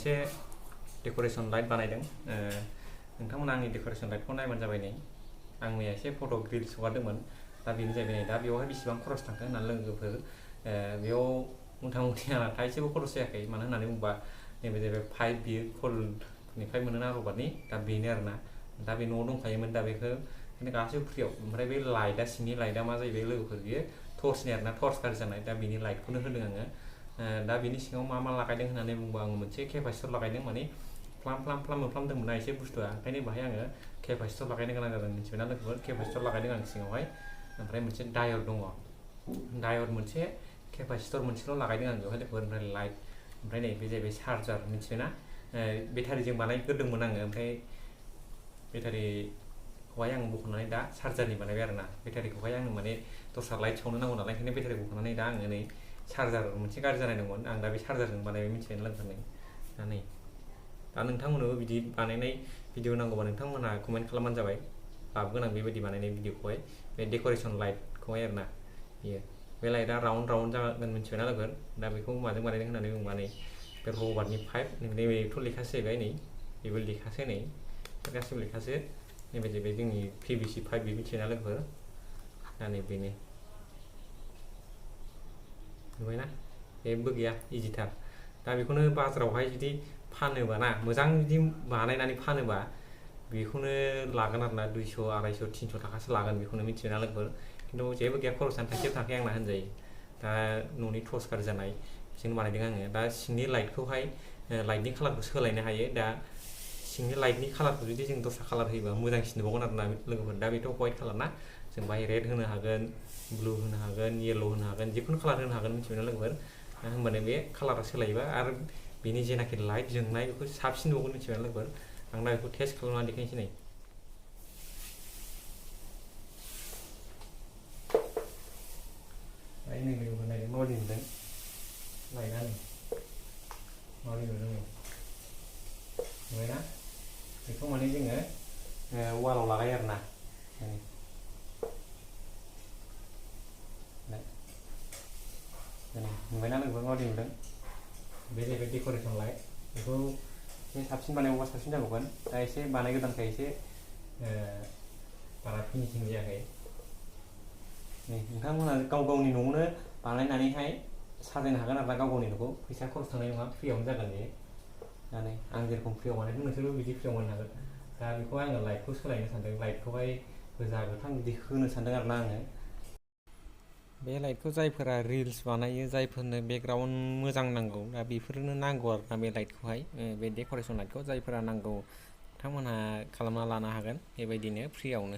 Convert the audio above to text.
मोनसे decoration light बानायदों नोंथांमोना आंनि डेक'रेसन लाइटखौ नायबानो जाबाय नै आं मैया एसे फट' रिल्स हगारदोंमोन दा बेनो जाहैबाय नै दा बेवहाय बेसेबां खरस थांखो होननानै लोगोफोर बेयाव मथा मथि आंना थाइसेबो खरस जायाखै मानो होननानै बुङोबा नैबे जाहैबाय पाइप बियो खलनिफ्राय मोनोना रबारनि दा बेनो आरोना दा बे न'आव दंखायोमोन दा बेखौ गासैबो फ्रियाव ओमफ्राय बे लाइटआ सिंनि लाइटआ मा जाहैबाय लोगोफोर बियो टर्चनि आरोना टर्च गाज्रि जानाय दा बेनि लाइटखौनो होदों आङो दा बेनि सिङाव मा लागायदों होननानै बुङोबा आङो मोनसे केपासिटर लागायदों माने फ्लाम मोफ्लामदोंमोन ना एसे बुस्थुआ ओंखायनो बाहाय आङो केपासिटर लागायनो गोनां जादों मिथिबायना लोगोफोर केपासिटर लागायदों आं सिङावहाय ओमफ्राय मोनसे डायड दङ डायड मोनसे केपासिटर मोनसेल' लागायदों आं बेवहाय लोगोफोर ओमफ्राय लाइट ओमफ्राय नै बे जाहैबाय चार्जार मिथिबायना बेटारिजों बानायग्रोदोंमोन आङो ओमफ्राय बेटारिखौहाय आं बख'नानै दा चार्जारनि बानायबाय आरोना बेटारिखौहाय आङो माने दस्रा लाइट सावनो नांगौ नालाय ओंखायनो बेटारि बख'नानै दा आङो नै चार्जार मोनसे गाज्रि जानाय दंमोन आं दा बे चार्जारजों बानायबाय मिथिबायना लोगोफोर दा नै दा नोंथांमोननोबो बिदि बानायनाय भिडिअ नांगौबा नोंथांमोनहा कमेन्ट खालामबानो जाबाय लाबोगोन आं बेबायदि बानायनाय भिडिअखौहाय बे डेक'रेसन लाइटखौहाय आरोना बियो बे लाइटआ राउन्ड जागोन मिथिबायना लोगोफोर दा बेखौ माजों बानायदों होननानै बुङोबा नै बे रबारनि पाइप नैबेथ' लेखासो जाहैबाय नै बेबो लेखासो नै गासिबो लेखासो नैबे जाहैबाय जोंनि PVC पाइप बे मिथिबायना लोगोफोर दा नै बेनो नुबायना जेबो गैया इजिथार दा बेखौनो बाजारावहाय जुदि फानोबा ना मोजां जुदि बानायनानै फानोबा बेखौनो लागोन आरोना 200 250 300 थाखासो लागोन बेखौनो मिथिबायना लोगोफोर खिन्थु जेबो गैया खरसानो थाइसेबो थाखाय आंना होनजायो दा न'नि टर्च गाज्रि जानाय बेजोंनो बानायदों आङो दा सिंनि लाइटखौहाय लाइटनि कालारखौ सोलायनो हायो दा सिंनि लाइटनि कालारखौ जुदि जों दस्रा कालार होयोबा मोजांसिन नुबावगोन आरोना लोगोफोर दा बेथ' व्हाइट कालार ना जों बाहाय रेड होनो हागोन ब्लु होनो हागोन येल्ल' होनो हागोन जिखुनु कालार होनो हागोन मिथिबायना लोगोफोर होमबानो बे कालारा सोलायोबा आरो बेनि जेनाखि लाइट जोंनाय बेखौ साबसिन नुगोन मिथिबायना लोगोफोर आं दा बेखौ टेस्ट खालामनानै देखायनोसै नै नै लोगोफोर नायदों माबायदि नुदों लाइटआ नै माबायदि नुदों नुबायना बेखौ माने जोङो वालाव लागायो आरोना नुबायना लोगोफोर माबायदि नुदों बे जाहैबाय डेक'रेसन लाइट बेखौ एसे साबसिन बानायबावबा साबसिन जाबावगोन दा एसे बानायगोदानखाय एसे बारा फिनिशिं जायाखै नोंथांमोना गाव गावनि न'आवनो बानायनानैहाय साजायनो हागोन आरोना गाव गावनि न'खौ फैसा खरस थांनाय नङा फ्रियावनो जागोन बेयो दा नै आं जेरखम फ्रियाव बानायदों नोंसोरबो बिदि फ्रियाव बानायनो हागोन दा बेखौ आङो लाइटखौ सोलायनो सानदों लाइटखौहाय गोजा गोथां बिदि होनो सानदों आरोना आङो बे लाइटखौ जायफोरा रिल्स बानायो जायफोरनो बेकग्राउन्ड मोजां नांगौ दा बेफोरनो नांगौ आरोना बे लाइटखौहाय बे डेक'रेसन लाइटखौ जायफोरा नांगौ बिथांमोनहा खालामना लानो हागोन बेबायदिनो फ्रियावनो